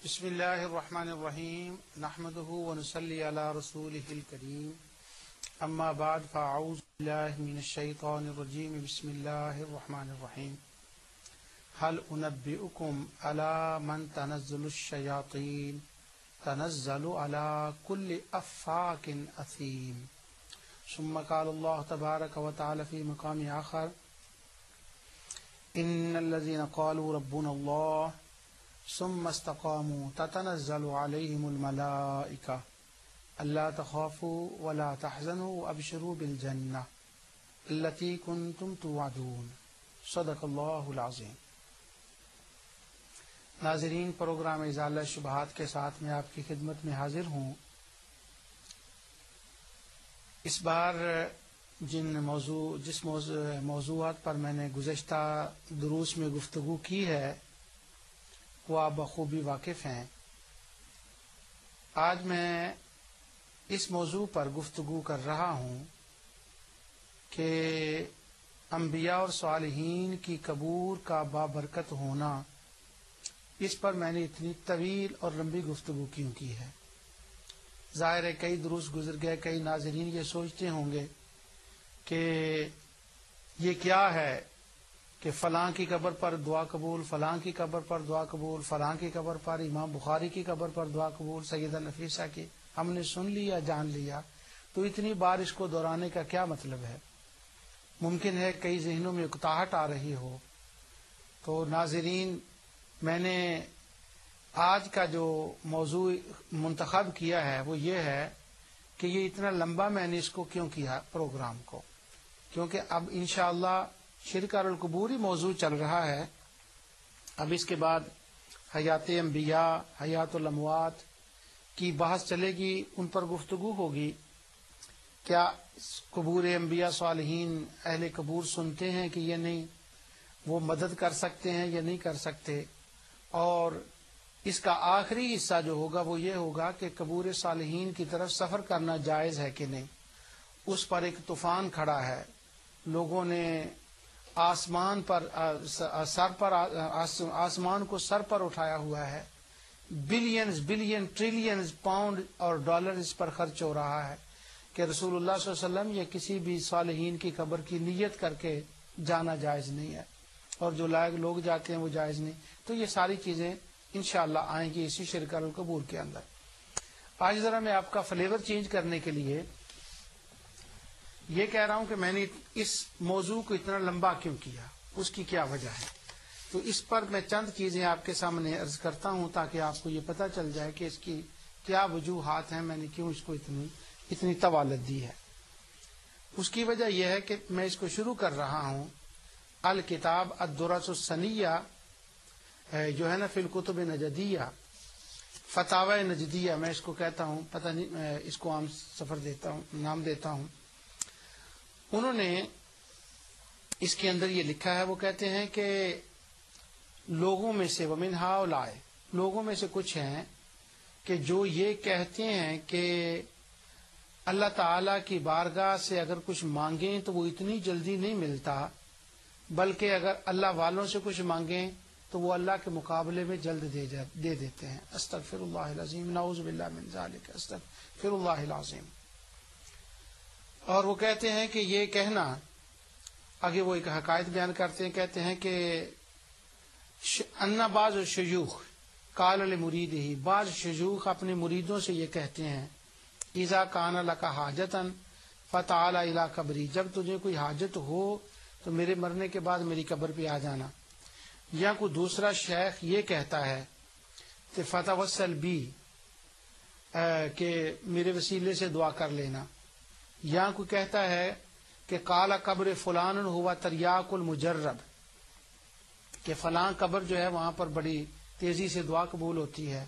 بسم اللہ الرحمن الرحیم نحمده ونصلی علی رسوله الکریم اما بعد فاعوذ باللہ من الشیطان الرجیم بسم اللہ الرحمن الرحیم هل انبئکم علی من تنزل الشیاطین تنزل علی کل افاک اثیم ثم قال اللہ تبارک وتعالی فی مقام آخر ان الذین قالوا ربنا اللہ ثم استقاموا تتنزل عليهم الملائكة ألا تخافوا ولا تحزنوا وأبشروا بالجنة التي كنتم توعدون صدق اللہ العظیم۔ ناظرین، پروگرام ازالہ شبہات کے ساتھ میں آپ کی خدمت میں حاضر ہوں۔ اس بار جس موضوعات پر میں نے گزشتہ دروس میں گفتگو کی ہے وہ آپ بخوبی واقف ہیں۔ آج میں اس موضوع پر گفتگو کر رہا ہوں کہ انبیاء اور صالحین کی قبور کا بابرکت ہونا، اس پر میں نے اتنی طویل اور لمبی گفتگو کیوں کی ہے۔ ظاہر ہے کئی دروس گزر گئے، کئی ناظرین یہ سوچتے ہوں گے کہ یہ کیا ہے کہ فلاں کی قبر پر دعا قبول، فلاں کی قبر پر دعا قبول، فلاں کی قبر پر، امام بخاری کی قبر پر دعا قبول، سیدہ نفیسہ کی، ہم نے سن لیا، جان لیا، تو اتنی بار اس کو دہرانے کا کیا مطلب ہے؟ ممکن ہے کئی ذہنوں میں اکتاہٹ آ رہی ہو۔ تو ناظرین، میں نے آج کا جو موضوع منتخب کیا ہے وہ یہ ہے کہ یہ اتنا لمبا میں نے اس کو کیوں کیا پروگرام کو، کیونکہ اب انشاءاللہ شرک القبور ہی موضوع چل رہا ہے۔ اب اس کے بعد حیات انبیاء، حیات الاموات کی بحث چلے گی، ان پر گفتگو ہوگی۔ کیا قبور انبیاء صالحین اہل قبور سنتے ہیں کہ یہ نہیں، وہ مدد کر سکتے ہیں یا نہیں کر سکتے، اور اس کا آخری حصہ جو ہوگا وہ یہ ہوگا کہ قبور صالحین کی طرف سفر کرنا جائز ہے کہ نہیں۔ اس پر ایک طوفان کھڑا ہے، لوگوں نے آسمان کو سر پر اٹھایا ہوا ہے، بلین ٹریلینز پاؤنڈ اور ڈالر اس پر خرچ ہو رہا ہے کہ رسول اللہ صلی اللہ علیہ وسلم یا کسی بھی صالحین کی قبر کی نیت کر کے جانا جائز نہیں ہے، اور جو لائق لوگ جاتے ہیں وہ جائز نہیں۔ تو یہ ساری چیزیں انشاءاللہ آئیں گی اسی شرک القبور کے اندر۔ آج ذرا میں آپ کا فلیور چینج کرنے کے لیے یہ کہہ رہا ہوں کہ میں نے اس موضوع کو اتنا لمبا کیوں کیا، اس کی کیا وجہ ہے۔ تو اس پر میں چند چیزیں آپ کے سامنے عرض کرتا ہوں تاکہ آپ کو یہ پتہ چل جائے کہ اس کی کیا وجوہات ہیں، میں نے کیوں اس کو اتنی طوالت دی ہے۔ اس کی وجہ یہ ہے کہ میں اس کو شروع کر رہا ہوں الکتاب الدرر السنیہ، جو ہے نا فی الکتب نجدیہ، فتاوی نجدیہ میں اس کو کہتا ہوں، پتہ نہیں اس کو عام نام دیتا ہوں۔ انہوں نے اس کے اندر یہ لکھا ہے، وہ کہتے ہیں کہ لوگوں میں سے ومن ہؤلاء، لوگوں میں سے کچھ ہیں کہ جو یہ کہتے ہیں کہ اللہ تعالی کی بارگاہ سے اگر کچھ مانگیں تو وہ اتنی جلدی نہیں ملتا، بلکہ اگر اللہ والوں سے کچھ مانگیں تو وہ اللہ کے مقابلے میں جلد دے دیتے ہیں۔ استغفر اللہ العظیم، نعوذ باللہ من ذالک، استغفر اللہ العظیم۔ اور وہ کہتے ہیں کہ یہ کہنا، آگے وہ ایک حقائق بیان کرتے ہیں، کہتے ہیں کہ ان بعض شیوخ قال لمریدہ، بعض شیوخ اپنے مریدوں سے یہ کہتے ہیں اذا کان لک حاجتا فتعال الی قبری، جب تجھے کوئی حاجت ہو تو میرے مرنے کے بعد میری قبر پہ آ جانا۔ یا کوئی دوسرا شیخ یہ کہتا ہے کہ فتوسل بی، کہ میرے وسیلے سے دعا کر لینا۔ یا کوئی کہتا ہے کہ قال قبر فلان ہوا تریاق المجرب، کہ فلاں قبر جو ہے وہاں پر بڑی تیزی سے دعا قبول ہوتی ہے۔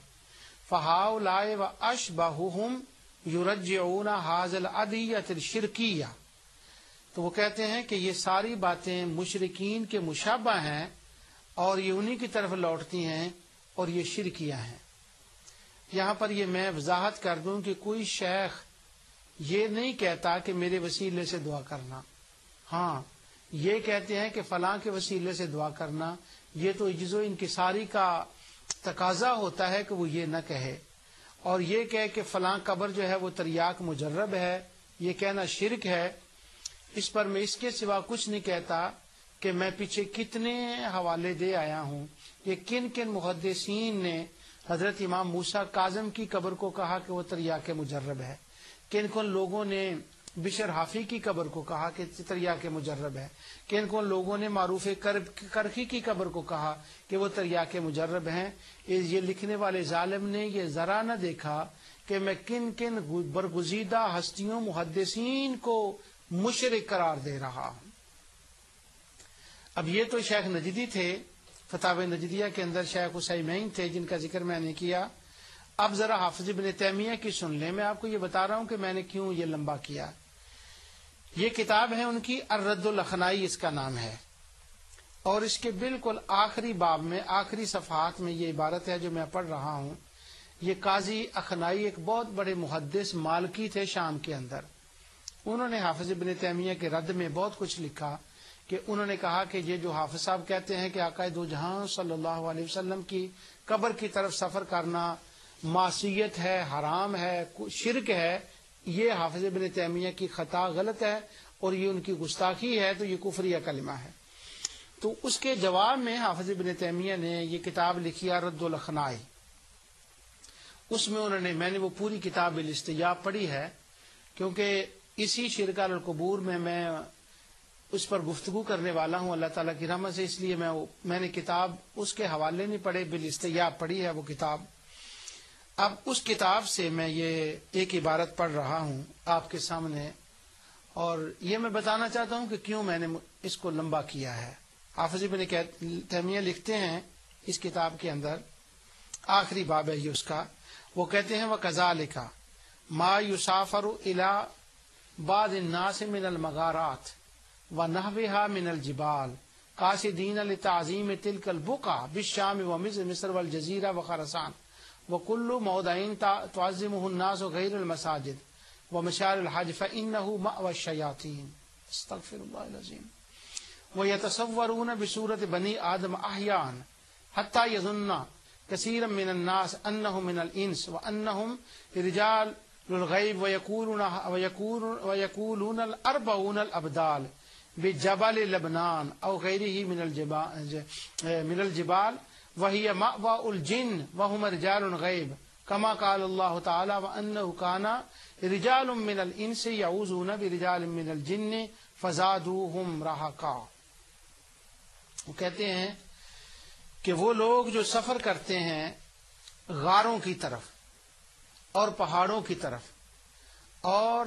فہؤلاء واشبہہم یرجعون ھذا الادعیۃ الشرکیہ، تو وہ کہتے ہیں کہ یہ ساری باتیں مشرکین کے مشابہ ہیں اور یہ انہی کی طرف لوٹتی ہیں اور یہ شرکیہ ہیں۔ یہاں پر یہ میں وضاحت کر دوں کہ کوئی شیخ یہ نہیں کہتا کہ میرے وسیلے سے دعا کرنا، ہاں یہ کہتے ہیں کہ فلاں کے وسیلے سے دعا کرنا، یہ تو عجز و انکساری کا تقاضا ہوتا ہے کہ وہ یہ نہ کہے، اور یہ کہے کہ فلاں قبر جو ہے وہ تریاک مجرب ہے، یہ کہنا شرک ہے۔ اس پر میں اس کے سوا کچھ نہیں کہتا کہ میں پیچھے کتنے حوالے دے آیا ہوں، یہ کن کن محدثین نے حضرت امام موسیٰ کاظم کی قبر کو کہا کہ وہ تریاک مجرب ہے، کن کن لوگوں نے بشر حافی کی قبر کو کہا کہ تریاک مجرب ہے، کن کن لوگوں نے معروف کرخی کی قبر کو کہا کہ وہ تریاک مجرب ہیں۔ یہ لکھنے والے ظالم نے یہ ذرا نہ دیکھا کہ میں کن کن برگزیدہ ہستیوں محدثین کو مشرک قرار دے رہا ہوں۔ اب یہ تو شیخ نجدی تھے، فتاوی نجدیہ کے اندر شیخ عثیمین تھے جن کا ذکر میں نے کیا۔ اب ذرا حافظ ابن تیمیہ کی سن لیں، میں آپ کو یہ بتا رہا ہوں کہ میں نے کیوں یہ لمبا کیا۔ یہ کتاب ہے ان کی الرد الاخنائی اس کا نام ہے، اور اس کے بالکل آخری باب میں آخری صفحات میں یہ عبارت ہے جو میں پڑھ رہا ہوں۔ یہ قاضی اخنائی ایک بہت بڑے محدث مالکی تھے شام کے اندر، انہوں نے حافظ ابن تیمیہ کے رد میں بہت کچھ لکھا کہ انہوں نے کہا کہ یہ جو حافظ صاحب کہتے ہیں کہ آقا دو جہاں صلی اللہ علیہ وسلم کی قبر کی طرف سفر کرنا معصیت ہے، حرام ہے، شرک ہے، یہ حافظ ابن تیمیہ کی خطا غلط ہے اور یہ ان کی گستاخی ہے، تو یہ کفریہ کلمہ ہے۔ تو اس کے جواب میں حافظ ابن تیمیہ نے یہ کتاب لکھی رد الاخنائی۔ اس میں انہوں نے، میں نے وہ پوری کتاب بالاستیاب پڑھی ہے کیونکہ اسی شرک علی القبور میں اس پر گفتگو کرنے والا ہوں اللہ تعالیٰ کی رحمت سے، اس لیے میں نے کتاب اس کے حوالے نہیں پڑھے، بالاستیاب پڑھی ہے وہ کتاب۔ اب اس کتاب سے میں یہ ایک عبارت پڑھ رہا ہوں آپ کے سامنے، اور یہ میں بتانا چاہتا ہوں کہ کیوں میں نے اس کو لمبا کیا ہے۔ حافظ ابن تیمیہ لکھتے ہیں اس کتاب کے اندر، آخری باب ہے یہ اس کا، وہ کہتے ہیں وَكَذَلِكَ مَا يُسَافَرُ إِلَى بَعْضِ النَّاسِ مِنَ الْمَغَارَاتِ وَنَحْوِهَا مِنَ الْجِبَالِ قَاصِدِينَ لِتَعْظِيمِ تِلْكَ الْبُقَعِ بِالشَّامِ وَمِصْرِ وَالْجَزِيرَةِ وَخُرَاسَانَ وَكُلُّ مَوْضِعٍ تُعَظِّمُهُ النَّاسُ غَيْرَ الْمَسَاجِدِ وَمَشَارِ الْحَجِّ فَإِنَّهُ مَأْوَى الشَّيَاطِينِ اسْتَغْفِرُ اللَّهَ الْعَظِيمَ وَيَتَصَوَّرُونَ بِصُورَةِ بَنِي آدَمَ أَحْيَانًا حَتَّى يَظُنَّ كثيرا من الناس أنهم من الإنس وأنهم رجال للغيب ويقولون الأربعون الأبدال بجبل لبنان أو غيره من الجبال وهي مأوى الجن وهم رجال غيب كما قال الله تعالى وأنه كان رجال من الإنس يعوذون برجال من الجن فزادوهم رهقا۔ وہ کہتے ہیں کہ وہ لوگ جو سفر کرتے ہیں غاروں کی طرف اور پہاڑوں کی طرف اور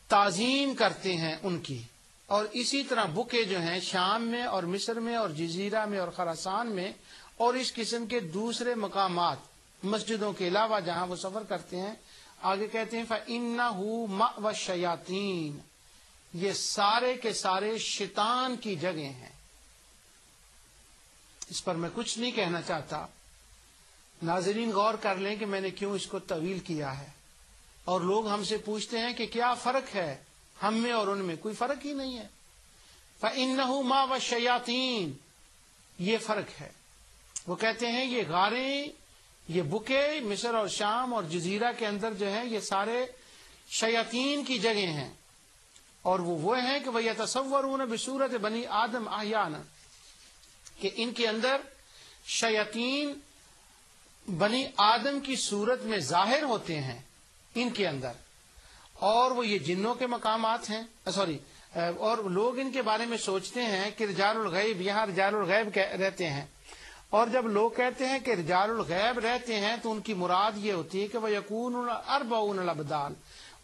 تعظیم کرتے ہیں ان کی، اور اسی طرح بکے جو ہیں شام میں اور مصر میں اور جزیرہ میں اور خراسان میں اور اس قسم کے دوسرے مقامات مسجدوں کے علاوہ جہاں وہ سفر کرتے ہیں، آگے کہتے ہیں فَإِنَّهُ مَأْوَى الشَّيَاطِينِ، یہ سارے کے سارے شیطان کی جگہیں ہیں۔ اس پر میں کچھ نہیں کہنا چاہتا، ناظرین غور کر لیں کہ میں نے کیوں اس کو طویل کیا ہے، اور لوگ ہم سے پوچھتے ہیں کہ کیا فرق ہے ہم میں اور ان میں، کوئی فرق ہی نہیں ہے۔ فَإِنَّهُ مَأْوَى الشَّيَاطِينِ، یہ فرق ہے۔ وہ کہتے ہیں یہ غاریں، یہ بکے مصر اور شام اور جزیرہ کے اندر جو ہیں یہ سارے شیاطین کی جگہیں ہیں، اور وہ ہیں کہ وَيَتَصَوَّرُونَ بِصُورَةِ بَنِي آدَمَ أَحْيَانًا، کہ ان کے اندر شیاطین بنی آدم کی صورت میں ظاہر ہوتے ہیں ان کے اندر، اور وہ یہ جنوں کے مقامات ہیں، اور لوگ ان کے بارے میں سوچتے ہیں کہ رجال الغیب، یہاں رجال الغیب رہتے ہیں، اور جب لوگ کہتے ہیں کہ رجال الغیب رہتے ہیں تو ان کی مراد یہ ہوتی ہے کہ وہ یکون 40 الابدال،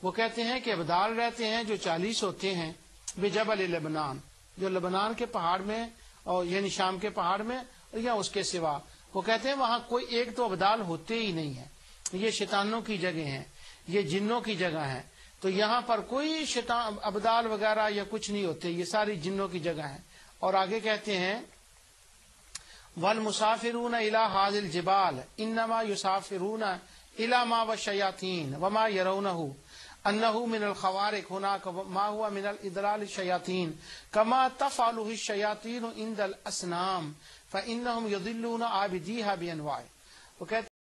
وہ کہتے ہیں کہ ابدال رہتے ہیں جو 40 ہوتے ہیں، بجبل لبنان، جو لبنان کے پہاڑ میں اور یعنی شام کے پہاڑ میں یا اس کے سوا، وہ کہتے ہیں وہاں کوئی ایک تو ابدال ہوتے ہی نہیں ہیں، یہ شیطانوں کی جگہ ہیں، یہ جنوں کی جگہ ہیں، تو یہاں پر کوئی شیطان ابدال وغیرہ یا کچھ نہیں ہوتے، یہ ساری جنوں کی جگہ ہیں۔ اور آگے کہتے ہیں والمسافرون الى هذه الجبال انما يسافرون الى ما والشياطين وما يرونه انه من الخوارق هناك ما هو من الاضلال الشياطين كما تفعله الشياطين عند الاصنام فَإِنَّهُمْ يُضِلُّونَ عَابِدِيهَا بِأَنْوَاعٍ. وہ کہتے